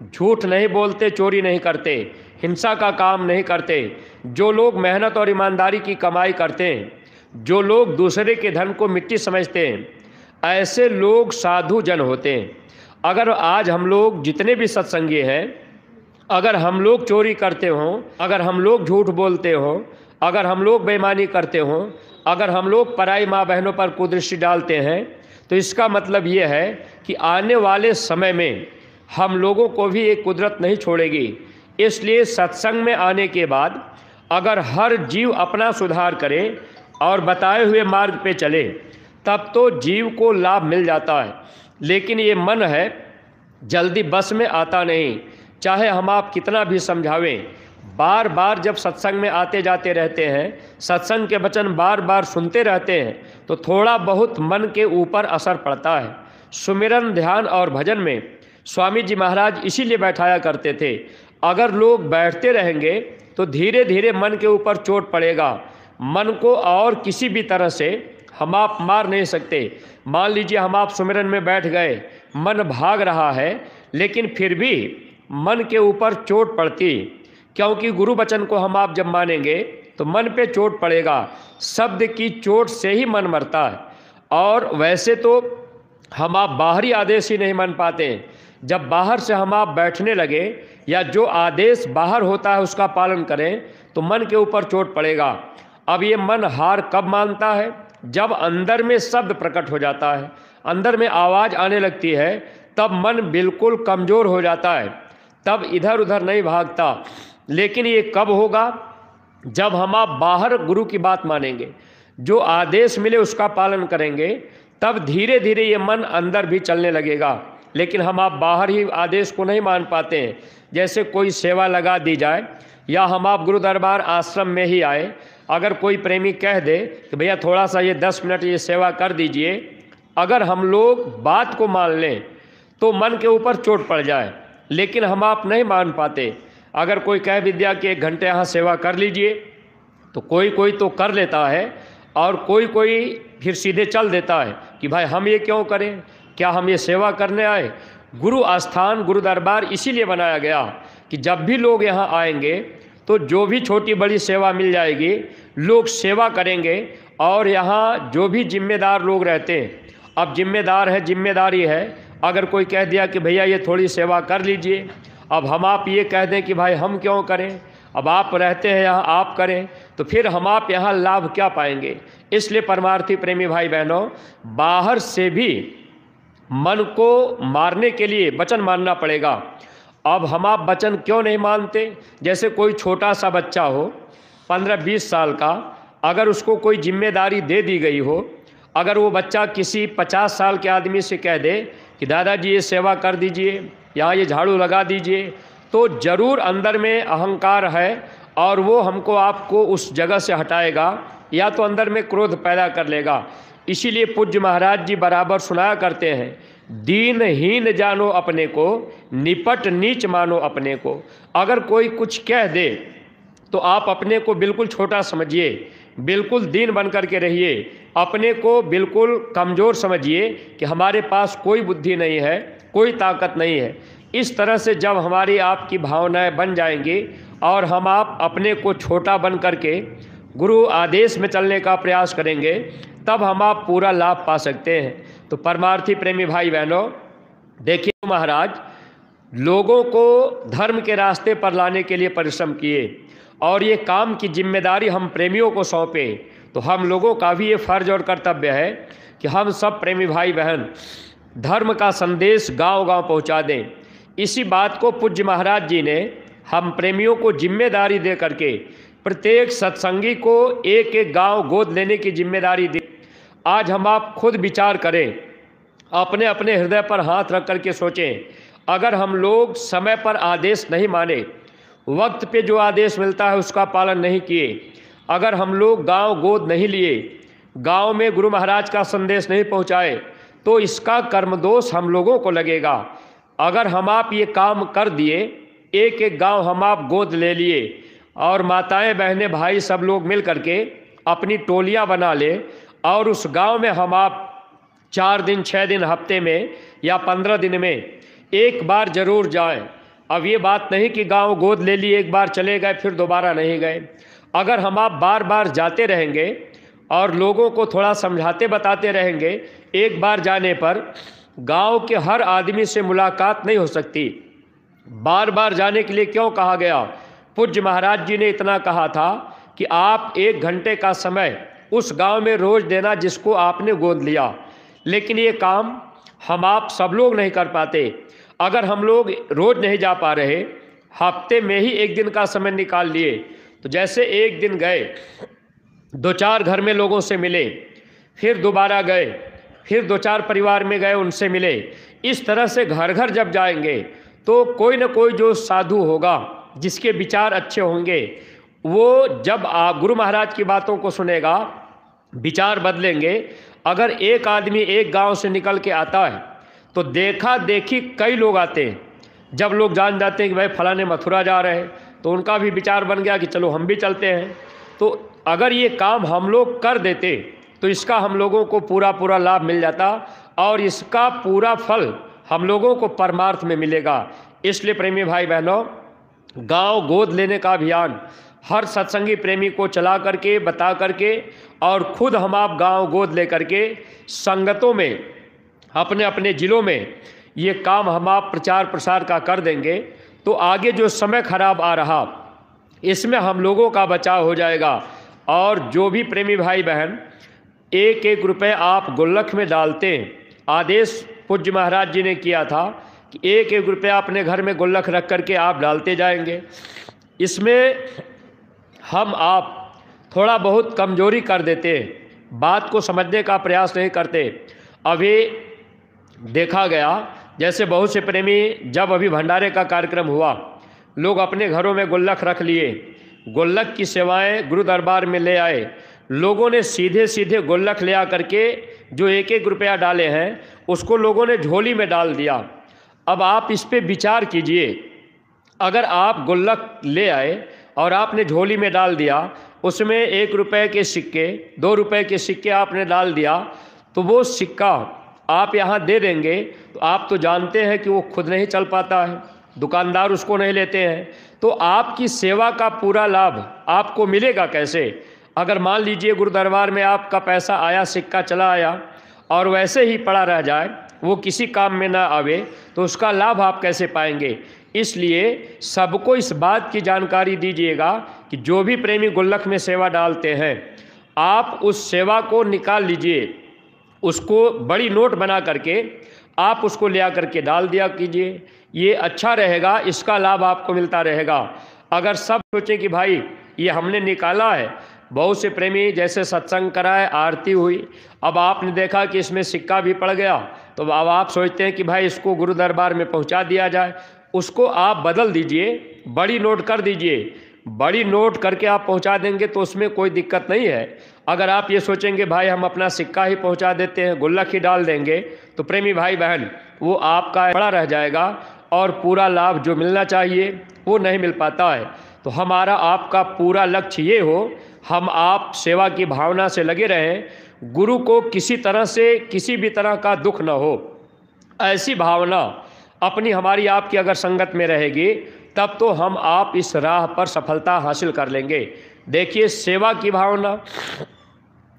झूठ नहीं बोलते, चोरी नहीं करते, हिंसा का काम नहीं करते, जो लोग मेहनत और ईमानदारी की कमाई करते हैं, जो लोग दूसरे के धन को मिट्टी समझते हैं, ऐसे लोग साधु जन होते हैं। अगर आज हम लोग जितने भी सत्संगी हैं, अगर हम लोग चोरी करते हों, अगर हम लोग झूठ बोलते हों, अगर हम लोग बेईमानी करते हों, अगर हम लोग पराई माँ बहनों पर कुदृष्टि डालते हैं, तो इसका मतलब ये है कि आने वाले समय में हम लोगों को भी एक कुदरत नहीं छोड़ेगी। इसलिए सत्संग में आने के बाद अगर हर जीव अपना सुधार करे और बताए हुए मार्ग पे चले, तब तो जीव को लाभ मिल जाता है। लेकिन ये मन है जल्दी बस में आता नहीं, चाहे हम आप कितना भी समझावें, बार बार जब सत्संग में आते जाते रहते हैं, सत्संग के वचन बार बार सुनते रहते हैं, तो थोड़ा बहुत मन के ऊपर असर पड़ता है। सुमिरन, ध्यान और भजन में स्वामी जी महाराज इसीलिए बैठाया करते थे। अगर लोग बैठते रहेंगे तो धीरे धीरे मन के ऊपर चोट पड़ेगा। मन को और किसी भी तरह से हम आप मार नहीं सकते। मान लीजिए हम आप सुमिरन में बैठ गए, मन भाग रहा है, लेकिन फिर भी मन के ऊपर चोट पड़ती, क्योंकि गुरु वचन को हम आप जब मानेंगे तो मन पे चोट पड़ेगा। शब्द की चोट से ही मन मरता है। और वैसे तो हम आप बाहरी आदेश ही नहीं मान पाते। जब बाहर से हम आप बैठने लगे या जो आदेश बाहर होता है उसका पालन करें तो मन के ऊपर चोट पड़ेगा। अब ये मन हार कब मानता है? जब अंदर में शब्द प्रकट हो जाता है, अंदर में आवाज़ आने लगती है, तब मन बिल्कुल कमज़ोर हो जाता है, तब इधर उधर नहीं भागता। लेकिन ये कब होगा? जब हम आप बाहर गुरु की बात मानेंगे, जो आदेश मिले उसका पालन करेंगे, तब धीरे धीरे ये मन अंदर भी चलने लगेगा। लेकिन हम आप बाहर ही आदेश को नहीं मान पाते हैं। जैसे कोई सेवा लगा दी जाए या हम आप गुरु दरबार आश्रम में ही आए, अगर कोई प्रेमी कह दे कि भैया थोड़ा सा ये 10 मिनट ये सेवा कर दीजिए, अगर हम लोग बात को मान लें तो मन के ऊपर चोट पड़ जाए, लेकिन हम आप नहीं मान पाते। अगर कोई कह भी दिया कि 1 घंटे यहाँ सेवा कर लीजिए, तो कोई कोई तो कर लेता है और कोई कोई फिर सीधे चल देता है कि भाई हम ये क्यों करें, क्या हम ये सेवा करने आए? गुरु आस्थान, गुरु दरबार इसीलिए बनाया गया कि जब भी लोग यहाँ आएंगे तो जो भी छोटी बड़ी सेवा मिल जाएगी, लोग सेवा करेंगे। और यहाँ जो भी जिम्मेदार लोग रहते हैं, अब जिम्मेदार है, जिम्मेदारी है। अगर कोई कह दिया कि भैया ये थोड़ी सेवा कर लीजिए, अब हम आप ये कह दें कि भाई हम क्यों करें, अब आप रहते हैं यहाँ आप करें, तो फिर हम आप यहाँ लाभ क्या पाएंगे? इसलिए परमार्थी प्रेमी भाई बहनों, बाहर से भी मन को मारने के लिए वचन मानना पड़ेगा। अब हम आप वचन क्यों नहीं मानते? जैसे कोई छोटा सा बच्चा हो 15-20 साल का, अगर उसको कोई जिम्मेदारी दे दी गई हो, अगर वो बच्चा किसी 50 साल के आदमी से कह दे कि दादाजी ये सेवा कर दीजिए, यहाँ ये झाड़ू लगा दीजिए, तो ज़रूर अंदर में अहंकार है और वो हमको आपको उस जगह से हटाएगा या तो अंदर में क्रोध पैदा कर लेगा। इसीलिए पूज्य महाराज जी बराबर सुनाया करते हैं, दीनहीन जानो अपने को, निपट नीच मानो अपने को। अगर कोई कुछ कह दे तो आप अपने को बिल्कुल छोटा समझिए, बिल्कुल दीन बन कर के रहिए, अपने को बिल्कुल कमज़ोर समझिए कि हमारे पास कोई बुद्धि नहीं है, कोई ताकत नहीं है। इस तरह से जब हमारी आपकी भावनाएं बन जाएंगी और हम आप अपने को छोटा बन करके गुरु आदेश में चलने का प्रयास करेंगे, तब हम आप पूरा लाभ पा सकते हैं। तो परमार्थी प्रेमी भाई बहनों, देखिए महाराज लोगों को धर्म के रास्ते पर लाने के लिए परिश्रम किए और ये काम की जिम्मेदारी हम प्रेमियों को सौंपे। तो हम लोगों का भी ये फर्ज और कर्तव्य है कि हम सब प्रेमी भाई बहन धर्म का संदेश गांव-गांव पहुंचा दें। इसी बात को पूज्य महाराज जी ने हम प्रेमियों को जिम्मेदारी दे करके प्रत्येक सत्संगी को एक एक गांव गोद लेने की जिम्मेदारी दी। आज हम आप खुद विचार करें, अपने अपने हृदय पर हाथ रख करके सोचें, अगर हम लोग समय पर आदेश नहीं माने, वक्त पे जो आदेश मिलता है उसका पालन नहीं किए, अगर हम लोग गांव गोद नहीं लिए, गांव में गुरु महाराज का संदेश नहीं पहुंचाए, तो इसका कर्मदोष हम लोगों को लगेगा। अगर हम आप ये काम कर दिए, एक एक गांव हम आप गोद ले लिए और माताएं बहनें भाई सब लोग मिल करके अपनी टोलियां बना ले और उस गांव में हम आप 4 दिन 6 दिन हफ्ते में या 15 दिन में एक बार जरूर जाएं। अब ये बात नहीं कि गांव गोद ले लिए, एक बार चले गए फिर दोबारा नहीं गए। अगर हम आप बार बार जाते रहेंगे और लोगों को थोड़ा समझाते बताते रहेंगे, एक बार जाने पर गांव के हर आदमी से मुलाकात नहीं हो सकती। बार बार जाने के लिए क्यों कहा गया? पूज्य महाराज जी ने इतना कहा था कि आप 1 घंटे का समय उस गांव में रोज देना जिसको आपने गोद लिया। लेकिन ये काम हम आप सब लोग नहीं कर पाते। अगर हम लोग रोज नहीं जा पा रहे, हफ्ते में ही 1 दिन का समय निकाल लिए, तो जैसे 1 दिन गए, 2-4 घर में लोगों से मिले, फिर दोबारा गए, फिर 2-4 परिवार में गए उनसे मिले, इस तरह से घर घर जब जाएंगे तो कोई न कोई जो साधु होगा जिसके विचार अच्छे होंगे, वो जब गुरु महाराज की बातों को सुनेगा विचार बदलेंगे। अगर एक आदमी एक गांव से निकल के आता है तो देखा देखी कई लोग आते हैं। जब लोग जान जाते हैं कि भाई फलाने मथुरा जा रहे हैं, तो उनका भी विचार बन गया कि चलो हम भी चलते हैं। तो अगर ये काम हम लोग कर देते तो इसका हम लोगों को पूरा लाभ मिल जाता और इसका पूरा फल हम लोगों को परमार्थ में मिलेगा। इसलिए प्रेमी भाई बहनों, गांव गोद लेने का अभियान हर सत्संगी प्रेमी को चला करके बता करके और खुद हम आप गांव गोद ले करके संगतों में अपने अपने ज़िलों में ये काम हम आप प्रचार प्रसार का कर देंगे तो आगे जो समय खराब आ रहा इसमें हम लोगों का बचाव हो जाएगा। और जो भी प्रेमी भाई बहन 1-1 रुपये आप गुल्लक में डालते हैं, आदेश पूज्य महाराज जी ने किया था कि 1-1 रुपया अपने घर में गुल्लक रख करके आप डालते जाएंगे। इसमें हम आप थोड़ा बहुत कमजोरी कर देते हैं, बात को समझने का प्रयास नहीं करते। अभी देखा गया जैसे बहुत से प्रेमी, जब अभी भंडारे का कार्यक्रम हुआ, लोग अपने घरों में गुल्लक रख लिए, गुल्लक की सेवाएं गुरु दरबार में ले आए। लोगों ने सीधे सीधे गुल्लक ले आ करके जो 1-1 रुपया डाले हैं उसको लोगों ने झोली में डाल दिया। अब आप इस पे विचार कीजिए, अगर आप गुल्लक ले आए और आपने झोली में डाल दिया, उसमें 1 रुपये के सिक्के 2 रुपये के सिक्के आपने डाल दिया, तो वो सिक्का आप यहाँ दे देंगे तो आप तो जानते हैं कि वो खुद नहीं चल पाता है, दुकानदार उसको नहीं लेते हैं, तो आपकी सेवा का पूरा लाभ आपको मिलेगा कैसे? अगर मान लीजिए गुरु दरबार में आपका पैसा आया, सिक्का चला आया और वैसे ही पड़ा रह जाए, वो किसी काम में ना आवे, तो उसका लाभ आप कैसे पाएंगे? इसलिए सबको इस बात की जानकारी दीजिएगा कि जो भी प्रेमी गुल्लक में सेवा डालते हैं, आप उस सेवा को निकाल लीजिए, उसको बड़ी नोट बना करके आप उसको ले आकर के डाल दिया कीजिए। ये अच्छा रहेगा, इसका लाभ आपको मिलता रहेगा। अगर सब सोचें कि भाई ये हमने निकाला है, बहुत से प्रेमी जैसे सत्संग कराए, आरती हुई, अब आपने देखा कि इसमें सिक्का भी पड़ गया, तो अब आप सोचते हैं कि भाई इसको गुरु दरबार में पहुंचा दिया जाए। उसको आप बदल दीजिए, बड़ी नोट कर दीजिए, बड़ी नोट करके आप पहुंचा देंगे तो उसमें कोई दिक्कत नहीं है। अगर आप ये सोचेंगे भाई हम अपना सिक्का ही पहुंचा देते हैं, गुल्लक ही डाल देंगे, तो प्रेमी भाई बहन वो आपका बड़ा रह जाएगा और पूरा लाभ जो मिलना चाहिए वो नहीं मिल पाता है। तो हमारा आपका पूरा लक्ष्य ये हो, हम आप सेवा की भावना से लगे रहें, गुरु को किसी तरह से किसी भी तरह का दुख न हो, ऐसी भावना अपनी हमारी आपकी अगर संगत में रहेगी तब तो हम आप इस राह पर सफलता हासिल कर लेंगे। देखिए सेवा की भावना,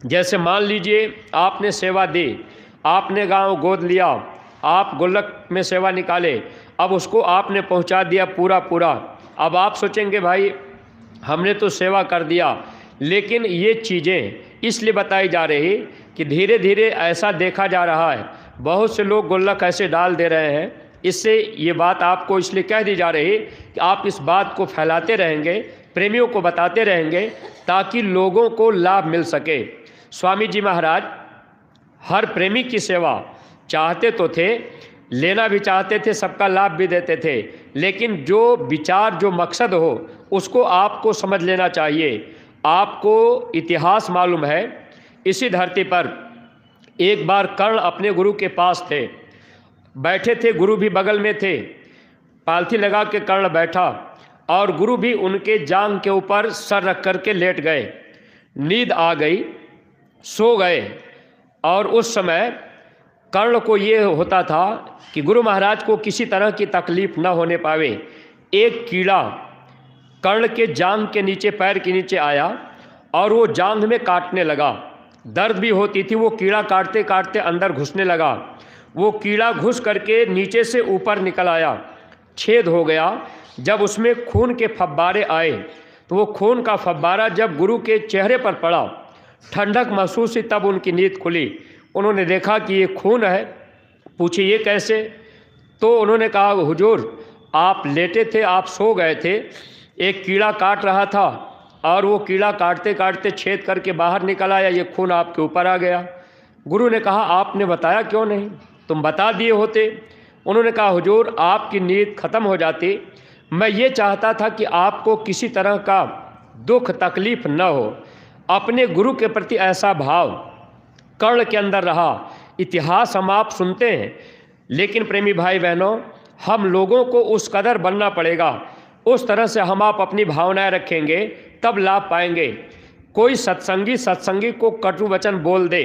जैसे मान लीजिए आपने सेवा दी, आपने गांव गोद लिया, आप गुल्लक में सेवा निकाले, अब उसको आपने पहुंचा दिया पूरा। अब आप सोचेंगे भाई हमने तो सेवा कर दिया, लेकिन ये चीज़ें इसलिए बताई जा रही कि धीरे धीरे ऐसा देखा जा रहा है, बहुत से लोग गुल्लक ऐसे डाल दे रहे हैं। इससे ये बात आपको इसलिए कह दी जा रही कि आप इस बात को फैलाते रहेंगे, प्रेमियों को बताते रहेंगे, ताकि लोगों को लाभ मिल सके। स्वामी जी महाराज हर प्रेमी की सेवा चाहते तो थे, लेना भी चाहते थे, सबका लाभ भी देते थे, लेकिन जो विचार, जो मकसद हो, उसको आपको समझ लेना चाहिए। आपको इतिहास मालूम है, इसी धरती पर एक बार कर्ण अपने गुरु के पास थे, बैठे थे, गुरु भी बगल में थे, पालथी लगा के कर्ण बैठा और गुरु भी उनके जांघ के ऊपर सर रख करके लेट गए। नींद आ गई, सो गए। और उस समय कर्ण को ये होता था कि गुरु महाराज को किसी तरह की तकलीफ न होने पावे। एक कीड़ा कर्ण के जांघ के नीचे, पैर के नीचे आया और वो जांघ में काटने लगा। दर्द भी होती थी। वो कीड़ा काटते काटते अंदर घुसने लगा। वो कीड़ा घुस करके नीचे से ऊपर निकल आया, छेद हो गया। जब उसमें खून के फव्वारे आए तो वो खून का फव्वारा जब गुरु के चेहरे पर पड़ा, ठंडक महसूस हुई, तब उनकी नींद खुली। उन्होंने देखा कि ये खून है। पूछे ये कैसे? तो उन्होंने कहा, हुजूर आप लेटे थे, आप सो गए थे, एक कीड़ा काट रहा था और वो कीड़ा काटते काटते छेद करके बाहर निकल आया, ये खून आपके ऊपर आ गया। गुरु ने कहा, आपने बताया क्यों नहीं? तुम बता दिए होते। उन्होंने कहा, हुजूर आपकी नींद खत्म हो जाती, मैं ये चाहता था कि आपको किसी तरह का दुख तकलीफ न हो। अपने गुरु के प्रति ऐसा भाव कर्ण के अंदर रहा। इतिहास हम आप सुनते हैं, लेकिन प्रेमी भाई बहनों, हम लोगों को उस कदर बनना पड़ेगा, उस तरह से हम आप अपनी भावनाएं रखेंगे, तब लाभ पाएंगे। कोई सत्संगी को कटु वचन बोल दे,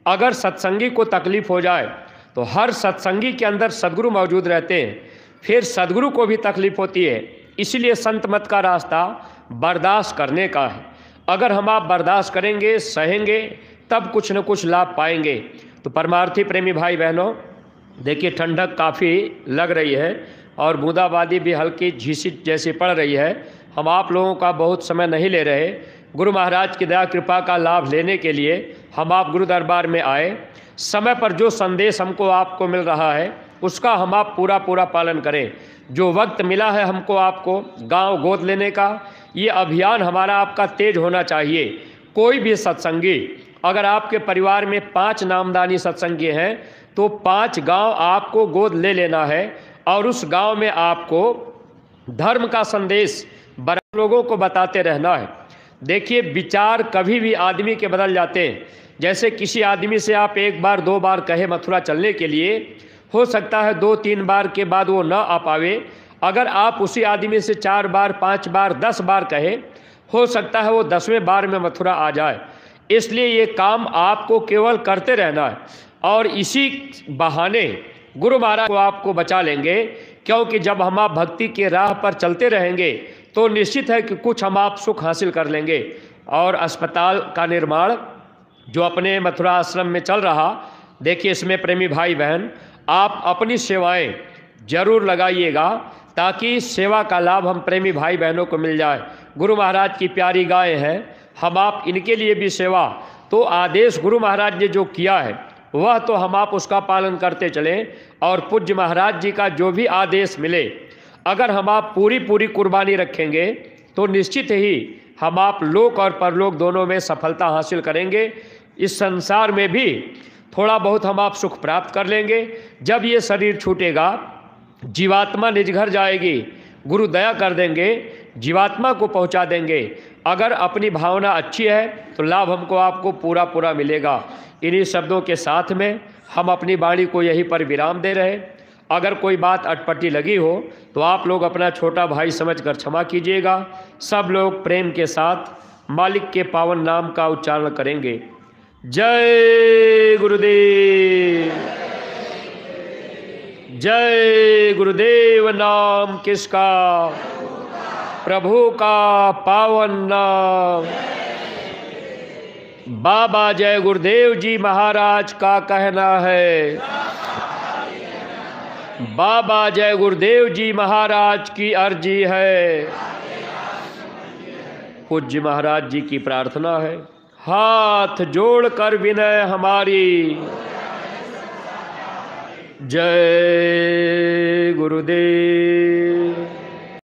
अगर सत्संगी को तकलीफ हो जाए तो हर सत्संगी के अंदर सद्गुरु मौजूद रहते हैं, फिर सद्गुरु को भी तकलीफ होती है। इसलिए संत मत का रास्ता बर्दाश्त करने का है। अगर हम आप बर्दाश्त करेंगे, सहेंगे, तब कुछ न कुछ लाभ पाएंगे। तो परमार्थी प्रेमी भाई बहनों, देखिए ठंडक काफ़ी लग रही है और बूंदाबांदी भी हल्की झीसी जैसी पड़ रही है। हम आप लोगों का बहुत समय नहीं ले रहे। गुरु महाराज की दया कृपा का लाभ लेने के लिए हम आप गुरु दरबार में आए। समय पर जो संदेश हमको आपको मिल रहा है, उसका हम आप पूरा पालन करें। जो वक्त मिला है हमको आपको गांव गोद लेने का, ये अभियान हमारा आपका तेज होना चाहिए। कोई भी सत्संगी, अगर आपके परिवार में 5 नामदानी सत्संगी हैं तो 5 गांव आपको गोद ले लेना है और उस गांव में आपको धर्म का संदेश बड़े लोगों को बताते रहना है। देखिए, विचार कभी भी आदमी के बदल जाते हैं। जैसे किसी आदमी से आप 1 बार 2 बार कहे मथुरा चलने के लिए, हो सकता है 2-3 बार के बाद वो न आ पावे। अगर आप उसी आदमी से 4 बार 5 बार 10 बार कहे, हो सकता है वो 10वें बार में मथुरा आ जाए। इसलिए ये काम आपको केवल करते रहना है और इसी बहाने गुरु महाराज को आपको बचा लेंगे। क्योंकि जब हम आप भक्ति के राह पर चलते रहेंगे तो निश्चित है कि कुछ हम आप सुख हासिल कर लेंगे। और अस्पताल का निर्माण जो अपने मथुरा आश्रम में चल रहा, देखिए इसमें प्रेमी भाई बहन आप अपनी सेवाएं जरूर लगाइएगा, ताकि सेवा का लाभ हम प्रेमी भाई बहनों को मिल जाए। गुरु महाराज की प्यारी गायें हैं, हम आप इनके लिए भी सेवा, तो आदेश गुरु महाराज ने जो किया है वह तो हम आप उसका पालन करते चलें। और पूज्य महाराज जी का जो भी आदेश मिले, अगर हम आप पूरी कुर्बानी रखेंगे तो निश्चित ही हम आप लोक और परलोक दोनों में सफलता हासिल करेंगे। इस संसार में भी थोड़ा बहुत हम आप सुख प्राप्त कर लेंगे। जब ये शरीर छूटेगा, जीवात्मा निज घर जाएगी, गुरु दया कर देंगे, जीवात्मा को पहुंचा देंगे। अगर अपनी भावना अच्छी है तो लाभ हमको आपको पूरा मिलेगा। इन्हीं शब्दों के साथ में हम अपनी वाणी को यहीं पर विराम दे रहे। अगर कोई बात अटपटी लगी हो तो आप लोग अपना छोटा भाई समझकर क्षमा कीजिएगा। सब लोग प्रेम के साथ मालिक के पावन नाम का उच्चारण करेंगे। जय गुरुदेव, जय गुरुदेव। नाम किसका? प्रभु का पावन नाम। बाबा जय गुरुदेव जी महाराज का कहना है, बाबा जय गुरुदेव जी महाराज की अर्जी है। पूज्य महाराज जी की प्रार्थना है, हाथ जोड़कर विनय हमारी। जय गुरुदेव।